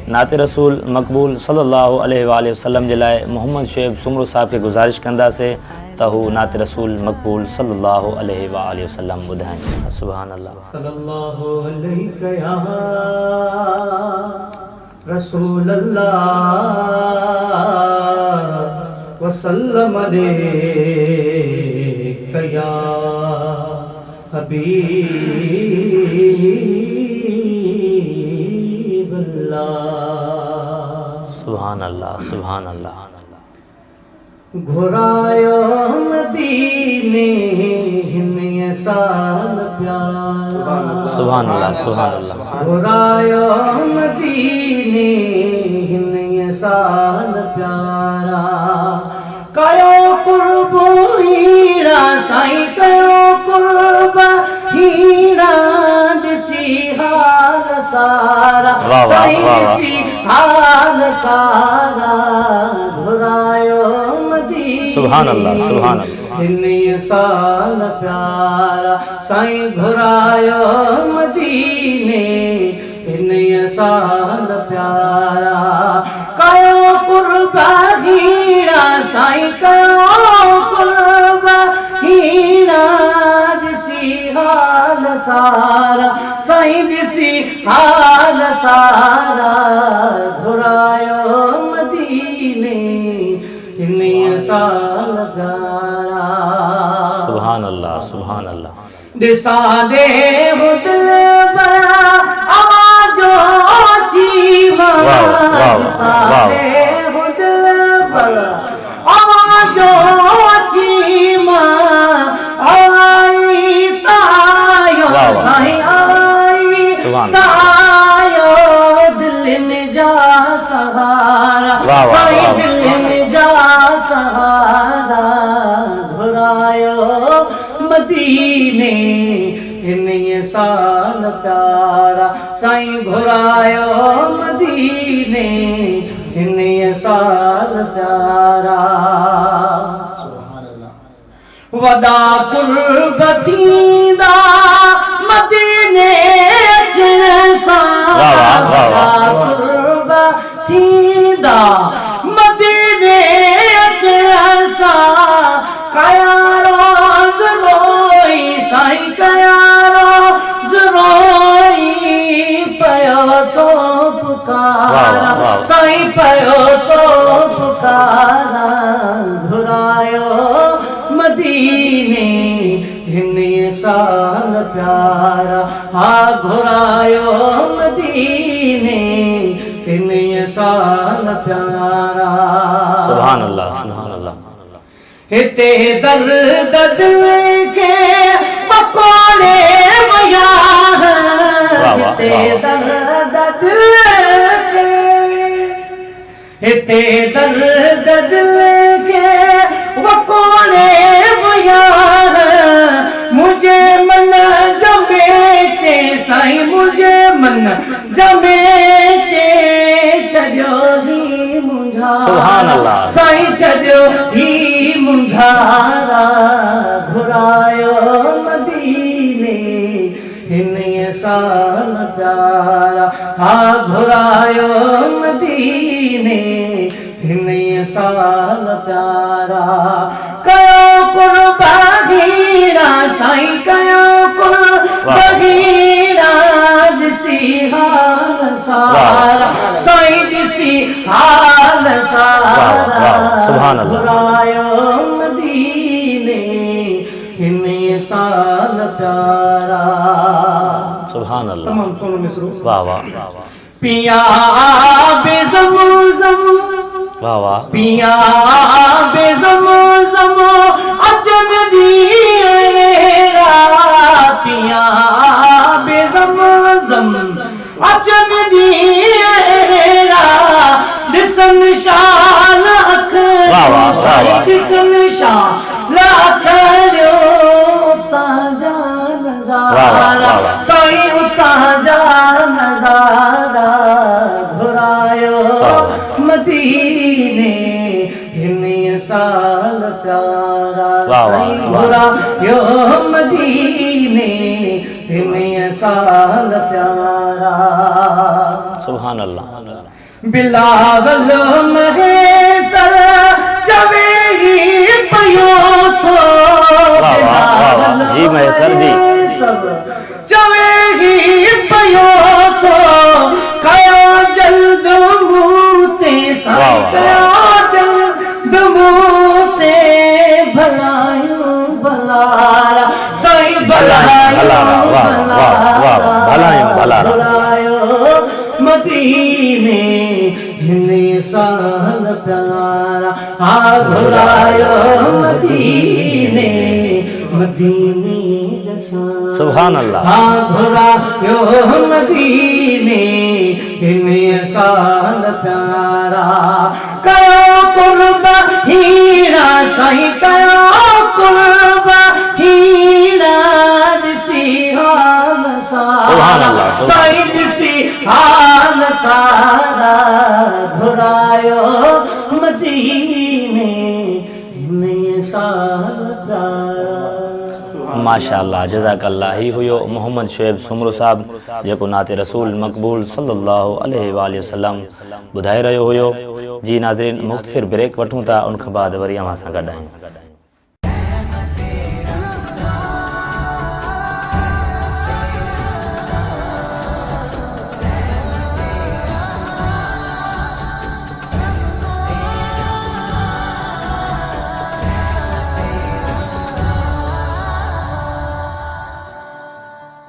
नात रसूल मक़बूल सल्लल्लाहु अलैहि वसल्लम जे लाइ मोहम्मद शुएब सुमरो साहिब खे गुज़ारिश कंदासीं त हू नात रसूल मक़बूल सल्लल्लाहु अलैहि वसल्लम ॿुधाइनि। सुभान अल्लाह। सल्लल्लाहु अलैहि या रसूल अल्लाह वसल्लम अलैका या हबीब अल्लाह। सुभान अल्लाह, सुभान अल्लाह। घुरायो मदीने हिन साल प्यारा। सुभान अल्लाह, सुभान अल्लाह। घुरायो मदीने हिन साल प्यारा। कयो कुर्बो हीरा साईं, कयो कुर्बा हीरा ॾिसी हाल सारा, साईं ॾिसी हाल सारा। घुरायो सुभान अल्लाह, सुभान अल्लाह। हिन साल प्यारा साईं, घुरायो मदीने हिन साल प्यारा। कयो कुर्बा हीरा साईं, कयो कुर्बा हीरा ॾिसी हाल सारा, साईं ॾिसी हाल सारा। घुरायो मदीने हिन साल प्यारा। सुभान अल्लाह, सुभान अल्लाह। दिसा दे दिल बड़ा आवाजो जीवा, दिसा दे दिल बड़ा आवाजो जीवा। आई तायो साईं, आई तायो दिल जा सहारा, साईं दिल जा सहारा। घुरायो मदीने हिन साल प्यारा साईं, घुरायो मदीने हिन साल प्यारा। वॾा कुर्ब थींदा मदीने अचण सां, वॾा कुर्ब थींदा मदीने अचण सां। कया रोज़ रोई साईं, कया रोज़ रोई पयो तो पुकारा, साईं पयो तो पुकारा। घुरायो मदीने हिन साल प्यारा। हा घुरायो मदीने हिन साल प्यारा। सुभान अल्लाह, सुभान अल्लाह। हिते दर्द दिल के पकोड़े वया, हिते दर्द दिल के, हिते दर्द दिल के पकोड़े वया। मुझे मन जमेते साईं, मुझे मन जमेते छॾियो ही मुंझारा, सुभान अल्लाह। साईं छॾियो ही मुंझारा। घुरायो मदीने हिन साल प्यारा। हा घुरायो मदीने हिन साल प्यारा। कयो कुर्बा हीरा साईं, कयो कुर्बा हीरा ॾिसी हाल सारा, साईं ॾिसी हाल सारा। सुभान अल्लाह। घुरायो मदीने हिन साल प्यारा। सुभान अल्लाह। तमाम सोनो मिसरो। वाह वाह, पिया बेज़मज़म, वाह वाह। पिया बेज़मज़म अचन दीरा। पिया बेज़मज़म अचन दीरा। ॾिसन शान अख, ॾिसन शान अखरियो उतां जा नज़ारा, साईं उतां जा नज़ारा। घुरायो मदीने हिन साल प्यारा। साईं घुरायो मदीने हिन साल प्यारा। सुभान अल्लाह। बिलावल महेसर चवेगी पयो थो। वाह वाह वाह वाह जी महेसर जी। चवेगी पयो थो कया जल्द मूते साईं कया जल्द मूते भलायो भलारा साईं भलायो भलायो मदीने हिन साल प्यारा आ घुरायो मदीने मदीने जैसा सुभान अल्लाह। आ घुरायो मदीने हिन साल प्यारा कयो कुर्बा हीरा साईं कयो कुर्बा हीरा दिसी हाल सारा साईं दिसी हाल सारा घुरायो मदीने हिन साल प्यारा। माशाअल्लाह जज़ाकल्लाह। ही हुयो मोहम्मद शुएब सुमरो साहब जेको नाते रसूल मक़बूल सल्लल्लाहु अलैहि वसल्लम ॿुधाए रहियो हुयो। जी नाज़रीन मुख़्तसिर ब्रेक वठूं था, उन खां बाद वरी अवां सां गॾु आहियूं।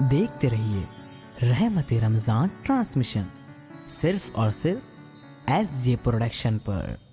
देखते रहिए रहमत रमजान ट्रांसमिशन सिर्फ और सिर्फ SJ प्रोडक्शन पर।